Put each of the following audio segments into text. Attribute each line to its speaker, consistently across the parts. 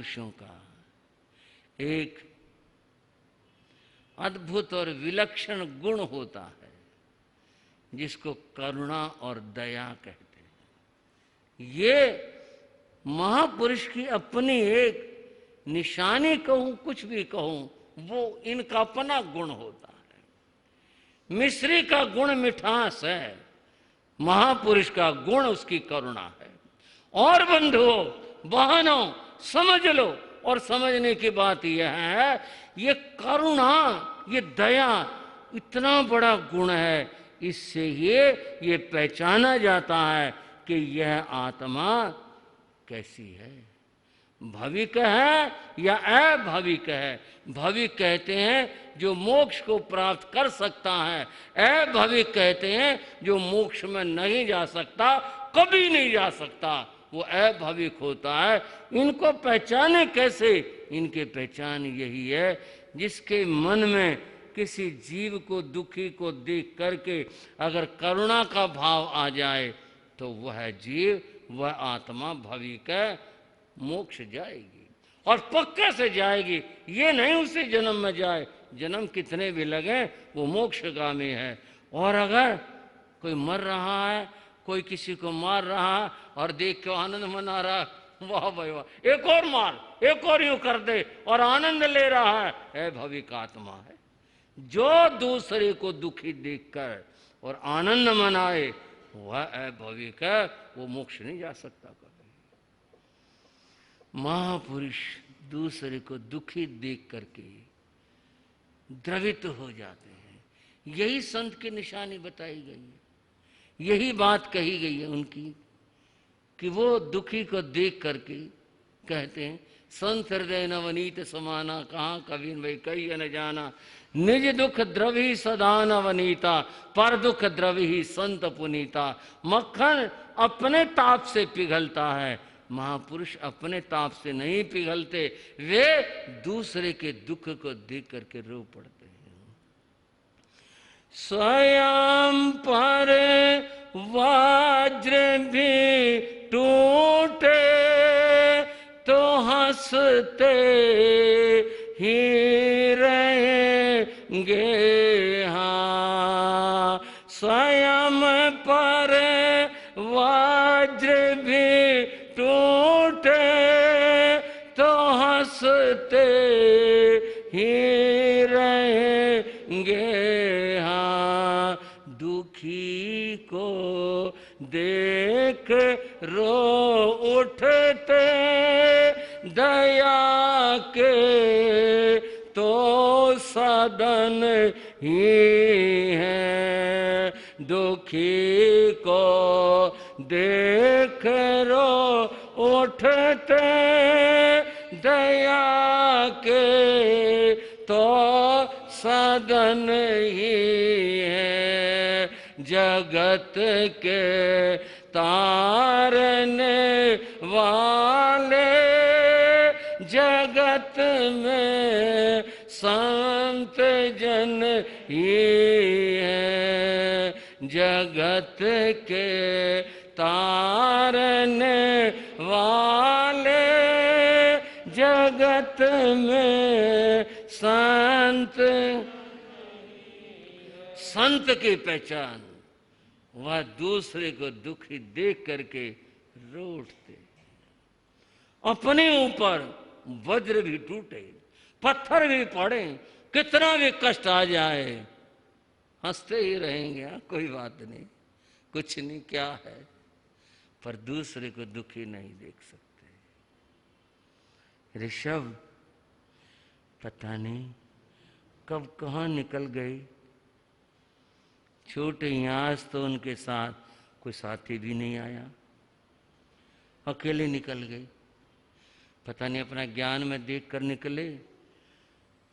Speaker 1: महापुरुषों का एक अद्भुत और विलक्षण गुण होता है जिसको करुणा और दया कहते हैं। ये महापुरुष की अपनी एक निशानी कहूं, कुछ भी कहूं, वो इनका अपना गुण होता है। मिश्री का गुण मिठास है, महापुरुष का गुण उसकी करुणा है। और बंधुओं, बहनों, समझ लो, और समझने की बात यह है, ये करुणा, ये दया इतना बड़ा गुण है, इससे ये पहचाना जाता है कि यह आत्मा कैसी है, भविक है या अभविक है। भविक कहते हैं जो मोक्ष को प्राप्त कर सकता है, अभविक कहते हैं जो मोक्ष में नहीं जा सकता, कभी नहीं जा सकता, वो अभविक होता है। इनको पहचाने कैसे? इनके पहचान यही है, जिसके मन में किसी जीव को, दुखी को देख करके अगर करुणा का भाव आ जाए तो वह जीव, वह आत्मा भविक है, मोक्ष जाएगी और पक्के से जाएगी। ये नहीं उसे जन्म में जाए, जन्म कितने भी लगे वो मोक्षगामी है। और अगर कोई मर रहा है, कोई किसी को मार रहा है और देख के आनंद मना रहा है, वाह भाई वाह, एक और मार, एक और यूं कर दे, और आनंद ले रहा है भविक आत्मा है। जो दूसरे को दुखी देखकर और आनंद मनाए वह अभविक है, वो मोक्ष नहीं जा सकता कभी। महापुरुष दूसरे को दुखी देख करके द्रवित हो जाते हैं। यही संत की निशानी बताई गई है, यही बात कही गई है उनकी, कि वो दुखी को देख करके कहते हैं, संत हृदय नवनीत समाना, कहाँ कबीर भाई कही न जाना, निज दुख द्रवी सदा नवनीता, पर दुख द्रवी संत पुनीता। मक्खन अपने ताप से पिघलता है, महापुरुष अपने ताप से नहीं पिघलते, वे दूसरे के दुख को देख करके रो पड़ते हैं। स्वयं पर वज्र भी टूटे तो हंसते ही रहेंगे। हाँ, स्वयं पर वज्र भी टूटे तो हंसते ही रहेंगे। हाँ, दुखी को देख रो उठते दया के तो सदन ही है। दुखी को देख रो उठते दया के तो सदन ही है। जगत के तारने वाले जगत में संत जन ही है। जगत के तारने वाले जगत में संत की पहचान, वह दूसरे को दुखी देख करके रो उठते। अपने ऊपर वज्र भी टूटे, पत्थर भी पड़े, कितना भी कष्ट आ जाए, हंसते ही रहेंगे। हाँ, कोई बात नहीं, कुछ नहीं, क्या है, पर दूसरे को दुखी नहीं देख सकते। ऋषभ पता नहीं कब कहाँ निकल गए, छोटे ही, आज तो उनके साथ कोई साथी भी नहीं आया, अकेले निकल गए। पता नहीं अपना ज्ञान में देख कर निकले,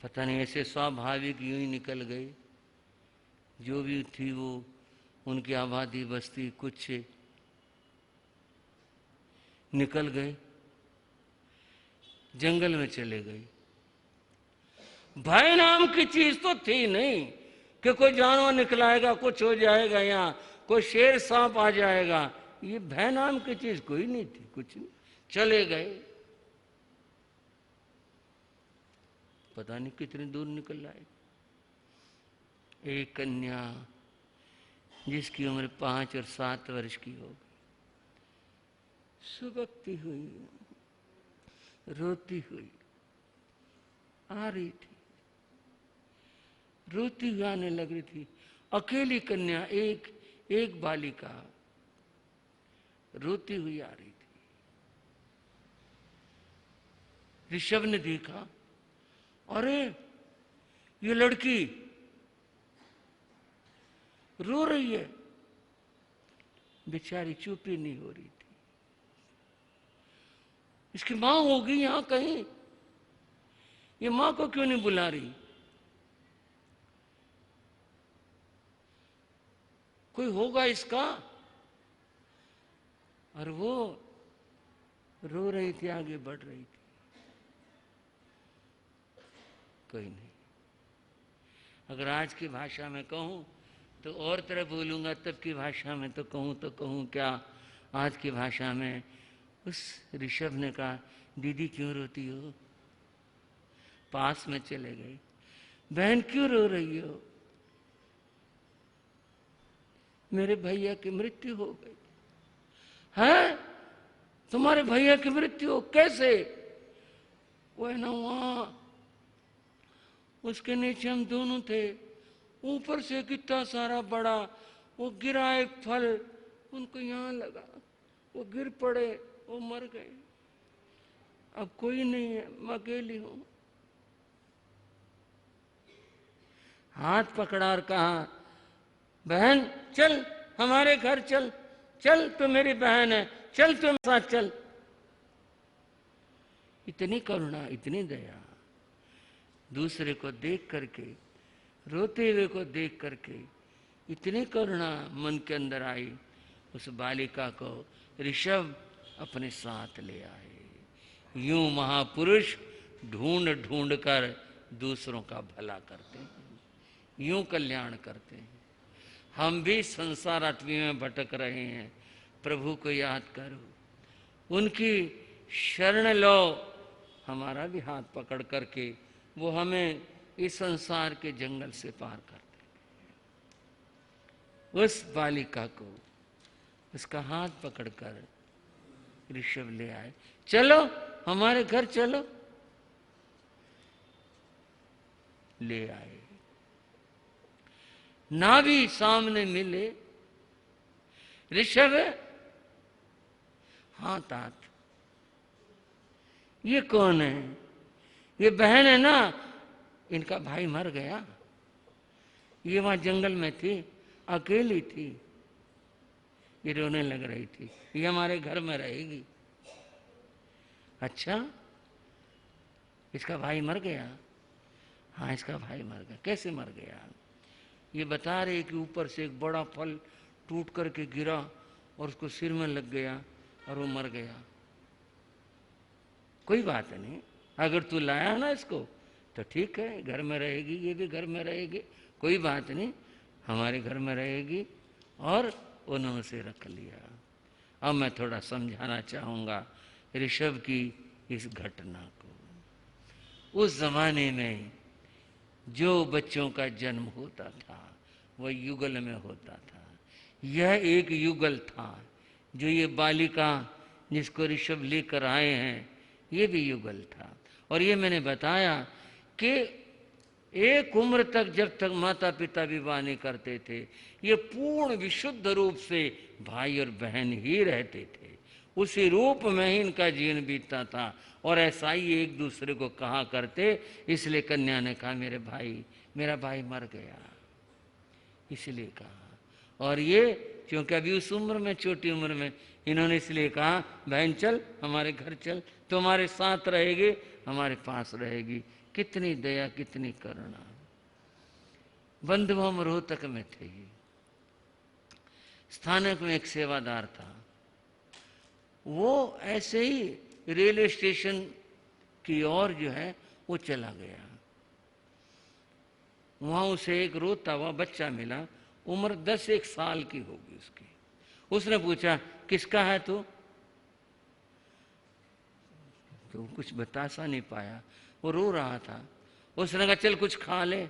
Speaker 1: पता नहीं ऐसे स्वाभाविक यूं ही निकल गए। जो भी थी वो उनकी आबादी बस्ती कुछ निकल गए, जंगल में चले गए। भय नाम की चीज तो थी नहीं कि कोई जानवर निकलाएगा, कुछ हो जाएगा, यहाँ कोई शेर सांप आ जाएगा, ये भय नाम की चीज कोई नहीं थी, कुछ नहीं, चले गए। पता नहीं कितनी दूर निकल आए। एक कन्या जिसकी उम्र 5 और 7 वर्ष की हो गई, सुबकती हुई, रोती हुई आ रही थी, रोती हुई आने लग रही थी। अकेली कन्या, एक बालिका रोती हुई आ रही थी। ऋषभ ने देखा, अरे ये लड़की रो रही है। बेचारी चुप ही नहीं हो रही थी। इसकी मां होगी यहां कहीं, ये मां को क्यों नहीं बुला रही? कोई होगा इसका। और वो रो रही थी, आगे बढ़ रही थी। कोई नहीं। अगर आज की भाषा में कहूं तो और तरह बोलूंगा, तब की भाषा में तो कहूं क्या। आज की भाषा में उस ऋषभ ने कहा, दीदी क्यों रोती हो? पास में चले गई, बहन क्यों रो रही हो? मेरे भैया की मृत्यु हो गई। है? तुम्हारे भैया की मृत्यु हो? कैसे? वो है ना वहां, उसके नीचे हम दोनों थे, ऊपर से कितना सारा बड़ा वो गिरा एक फल, उनको यहां लगा, वो गिर पड़े, वो मर गए। अब कोई नहीं है, मैं अकेली हूं। हाथ पकड़ा और कहा, बहन चल हमारे घर चल, चल तू मेरी बहन है, चल तू मेरे साथ चल। इतनी करुणा, इतनी दया, दूसरे को देख करके, रोते हुए को देख करके इतनी करुणा मन के अंदर आई। उस बालिका को ऋषभ अपने साथ ले आए। यूं महापुरुष ढूंढ ढूंढ कर दूसरों का भला करते हैं, यूं कल्याण करते हैं। हम भी संसार अटवी में भटक रहे हैं, प्रभु को याद करो, उनकी शरण लो। हमारा भी हाथ पकड़ करके वो हमें इस संसार के जंगल से पार कर दे। उस बालिका को उसका हाथ पकड़कर ऋषभ ले आए, चलो हमारे घर चलो। ले आए। ना भी सामने मिले, ऋषभ हाथ हाथ, ये कौन है? ये बहन है ना, इनका भाई मर गया, ये वहां जंगल में थी, अकेली थी, ये रोने लग रही थी, ये हमारे घर में रहेगी। अच्छा, इसका भाई मर गया? हाँ, इसका भाई मर गया। कैसे मर गया? ये बता रहे कि ऊपर से एक बड़ा फल टूट करके गिरा और उसको सिर में लग गया और वो मर गया। कोई बात नहीं, अगर तू लाया ना इसको तो ठीक है, घर में रहेगी, ये भी घर में रहेगी, कोई बात नहीं, हमारे घर में रहेगी। और उन्होंने उसे रख लिया। अब मैं थोड़ा समझाना चाहूँगा ऋषभ की इस घटना को। उस जमाने में जो बच्चों का जन्म होता था वह युगल में होता था। यह एक युगल था। जो ये बालिका जिसको ऋषभ लेकर आए हैं, ये भी युगल था। और ये मैंने बताया कि एक उम्र तक जब तक माता पिता विवाह नहीं करते थे, ये पूर्ण विशुद्ध रूप से भाई और बहन ही रहते थे। उसी रूप में ही इनका जीवन बीतता था और ऐसा ही एक दूसरे को कहा करते। इसलिए कन्या ने कहा, मेरा भाई मर गया, इसलिए कहा। और ये क्योंकि अभी उस उम्र में, छोटी उम्र में, इन्होंने इसलिए कहा, बहन चल हमारे घर चल, तुम्हारे साथ रहेगी, हमारे पास रहेगी। कितनी दया, कितनी करुणा। बंधु हम रोहतक में थे, स्थानक में एक सेवादार था। वो ऐसे ही रेलवे स्टेशन की ओर जो है वो चला गया। वहां उसे एक रोता हुआ बच्चा मिला, उम्र 10-1 साल की होगी उसकी। उसने पूछा, किसका है तू? तो कुछ बता सा नहीं पाया, वो रो रहा था। उसने कहा चल कुछ खा ले।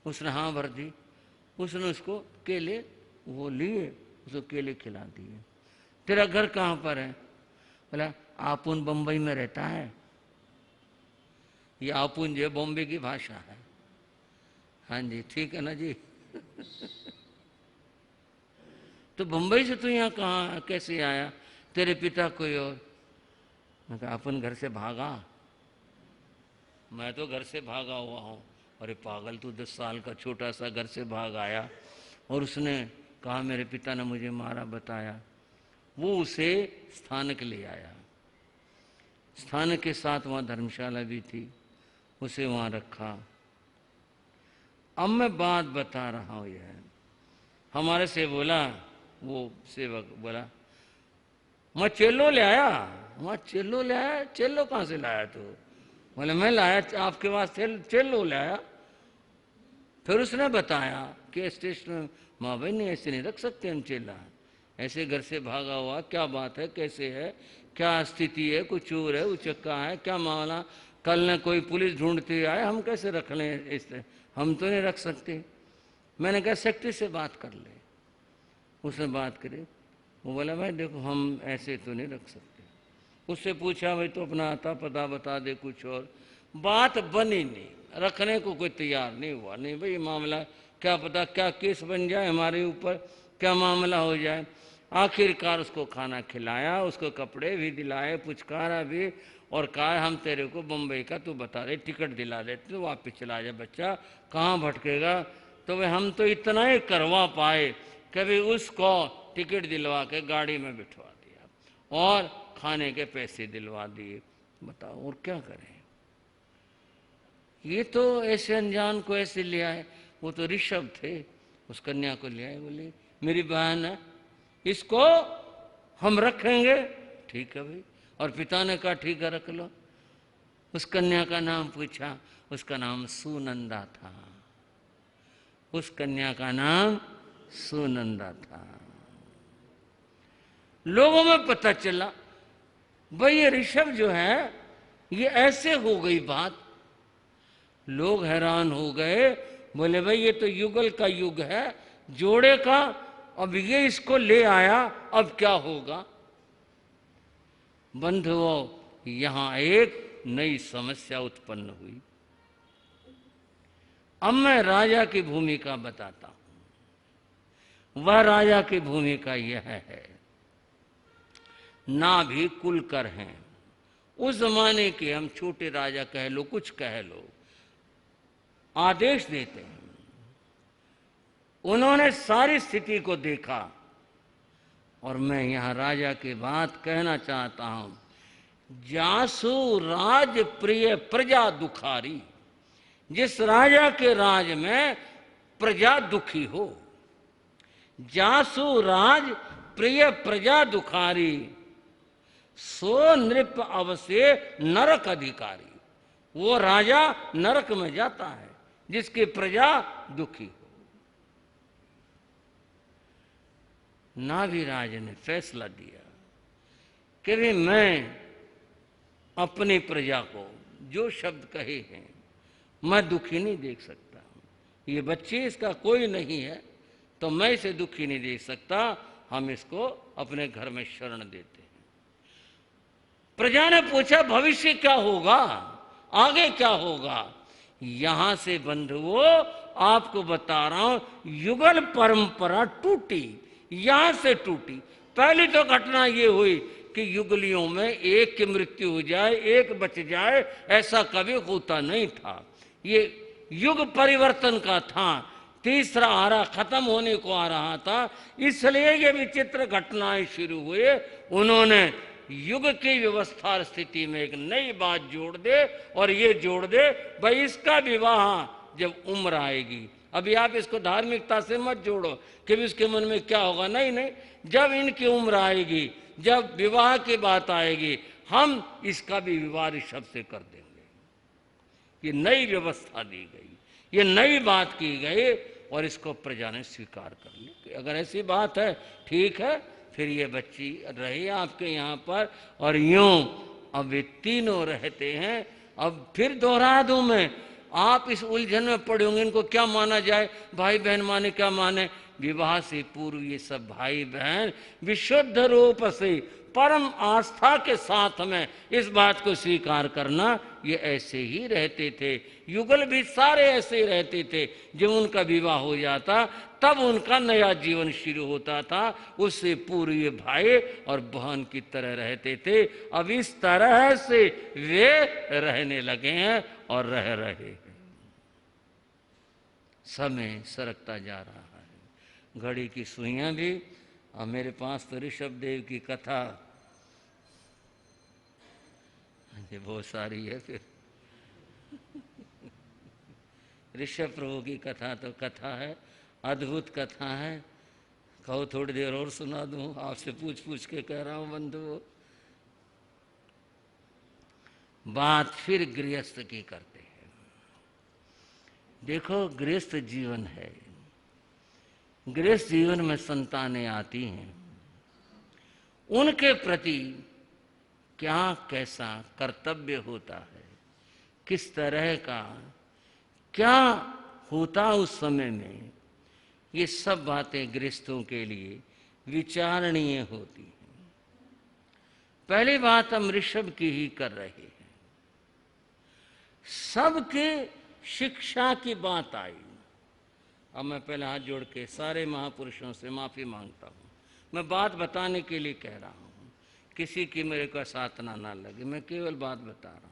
Speaker 1: उसने हाँ भर दी। उसने उसको केले वो लिए, उसको केले खिला दिए। तेरा घर कहाँ पर है? बोला आपुन बम्बई में रहता है। ये आपुन जो बॉम्बे की भाषा है। हाँ जी ठीक है ना जी। तो बम्बई से तू यहाँ कहाँ कैसे आया? तेरे पिता कोई और? मैं कहा अपन घर से भागा। मैं तो घर से भागा हुआ हूँ। अरे पागल, तू 10 साल का छोटा सा घर से भाग आया। और उसने कहा मेरे पिता ने मुझे मारा, बताया। वो उसे स्थानक ले आया। स्थानक के साथ वहाँ धर्मशाला भी थी, उसे वहाँ रखा। अब मैं बात बता रहा हूँ। यह हमारे से बोला, वो सेवक बोला मैं चेल्लो ले आया। वहाँ चेल्लो ले आया? चेल्लो कहाँ से लाया तू? बोले मैं लाया, आपके पास चेल्लो ले आया। फिर उसने बताया कि स्टेशन में, माँ भाई नहीं ऐसे नहीं रख सकते हम चेला, ऐसे घर से भागा हुआ, क्या बात है, कैसे है, क्या स्थिति है, कुछ चोर है, उचक्का है, क्या मामला, कल ने कोई पुलिस ढूंढती आए, हम कैसे रख लें, इससे हम तो नहीं रख सकते। मैंने कहा सेक्रेटरी से बात कर ले। उसने बात करी। वो बोला भाई देखो हम ऐसे तो नहीं रख सकते। उससे पूछा भाई तो अपना आता पता बता दे कुछ और। बात बनी नहीं, रखने को कोई तैयार नहीं हुआ। नहीं भाई मामला क्या पता क्या केस बन जाए हमारे ऊपर, क्या मामला हो जाए। आखिरकार उसको खाना खिलाया, उसको कपड़े भी दिलाए, पुचकारा भी, और कहा हम तेरे को बम्बई का तू बता दे, टिकट दिला देते तो वापिस चला जाए, बच्चा कहाँ भटकेगा। तो वे हम तो इतना ही करवा पाए, कभी उसको टिकट दिलवा के गाड़ी में बिठवा दिया और खाने के पैसे दिलवा दिए। बताओ और क्या करें। ये तो ऐसे अनजान को ऐसे ले आए। वो तो ऋषभ थे, उस कन्या को ले आए, बोले मेरी बहन है, इसको हम रखेंगे। ठीक है भाई। और पिता ने कहा ठीक है रख लो। उस कन्या का नाम पूछा, उसका नाम सुनंदा था। उस कन्या का नाम सुनंदा था। लोगों में पता चला भाई ये ऋषभ जो है ये ऐसे हो गई बात। लोग हैरान हो गए, बोले भाई ये तो युगल का युग है, जोड़े का, अब ये इसको ले आया, अब क्या होगा। बंधुओं यहां एक नई समस्या उत्पन्न हुई। अब मैं राजा की भूमिका बताता हूं। वह राजा की भूमिका यह है, ना भी कुलकर हैं। उस जमाने के हम छोटे राजा कह लो, कुछ कह लो, आदेश देते हैं। उन्होंने सारी स्थिति को देखा। और मैं यहां राजा की बात कहना चाहता हूं, जासु राज प्रिय प्रजा दुखारी। जिस राजा के राज में प्रजा दुखी हो, जासु राज प्रिय प्रजा दुखारी, सो नृप अवश्य नरक अधिकारी। वो राजा नरक में जाता है जिसकी प्रजा दुखी हो। नाभिराज ने फैसला दिया कि भी मैं अपनी प्रजा को जो शब्द कहे हैं मैं दुखी नहीं देख सकता। ये बच्चे इसका कोई नहीं है तो मैं इसे दुखी नहीं देख सकता। हम इसको अपने घर में शरण देते हैं। प्रजा ने पूछा भविष्य क्या होगा, आगे क्या होगा। यहां से बंधुओं आपको बता रहा हूं, युगल परंपरा टूटी, यहां से टूटी। पहली तो घटना ये हुई कि युगलियों में एक की मृत्यु हो जाए, एक बच जाए, ऐसा कभी होता नहीं था। ये युग परिवर्तन का था। तीसरा आरा खत्म होने को आ रहा था, इसलिए ये विचित्र घटनाएं शुरू हुए। उन्होंने युग की व्यवस्था और स्थिति में एक नई बात जोड़ दे, और ये जोड़ दे भाई इसका विवाह जब उम्र आएगी। अभी आप इसको धार्मिकता से मत जोड़ो कि भी उसके मन में क्या होगा, नहीं नहीं, जब इनकी उम्र आएगी, जब विवाह की बात आएगी, हम इसका भी विवाह ऋषभ से कर देंगे। ये नई व्यवस्था दी गई, ये नई बात की गई, और इसको प्रजा ने स्वीकार कर ली कि अगर ऐसी बात है ठीक है, फिर ये बच्ची रही आपके यहाँ पर। और यूं अब वे तीनों रहते हैं। अब फिर दोहरा दूं मैं, आप इस उलझन में पड़े होंगे, इनको क्या माना जाए, भाई बहन माने क्या माने। विवाह से पूर्व ये सब भाई बहन विशुद्ध रूप से परम आस्था के साथ में इस बात को स्वीकार करना, ये ऐसे ही रहते थे। युगल भी सारे ऐसे ही रहते थे। जब उनका विवाह हो जाता तब उनका नया जीवन शुरू होता था। उससे पूर्व ये भाई और बहन की तरह रहते थे। अब इस तरह से वे रहने लगे हैं और रह रहे हैं। समय सरकता जा रहा है, घड़ी की सुइयां भी। और मेरे पास तो ऋषभ देव की कथा ये बहुत सारी है। फिर ऋषभ प्रभु की कथा तो कथा है, अद्भुत कथा है। कहो थोड़ी देर और सुना दूं, आपसे पूछ पूछ के कह रहा हूं बंधुओं। बात फिर गृहस्थ की करते हैं। देखो गृहस्थ जीवन है, गृहस्थ जीवन में संतानें आती हैं, उनके प्रति क्या कैसा कर्तव्य होता है, किस तरह का क्या होता उस समय में, ये सब बातें गृहस्थों के लिए विचारणीय होती हैं। पहली बात हम ऋषभ की ही कर रहे हैं। सबके शिक्षा की बात आई। अब मैं पहले हाथ जोड़ के सारे महापुरुषों से माफी मांगता हूं। मैं बात बताने के लिए कह रहा हूं, किसी की मेरे को साधना ना लगे, मैं केवल बात बता रहा हूं।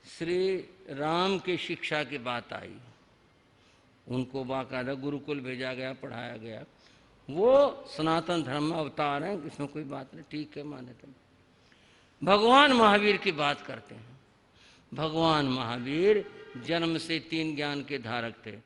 Speaker 1: श्री राम की शिक्षा की बात आई, उनको बाकायदा गुरुकुल भेजा गया, पढ़ाया गया। वो सनातन धर्म में अवतार हैं, इसमें कोई बात नहीं, ठीक है, माने तुम। भगवान महावीर की बात करते हैं। भगवान महावीर जन्म से 3 ज्ञान के धारक थे।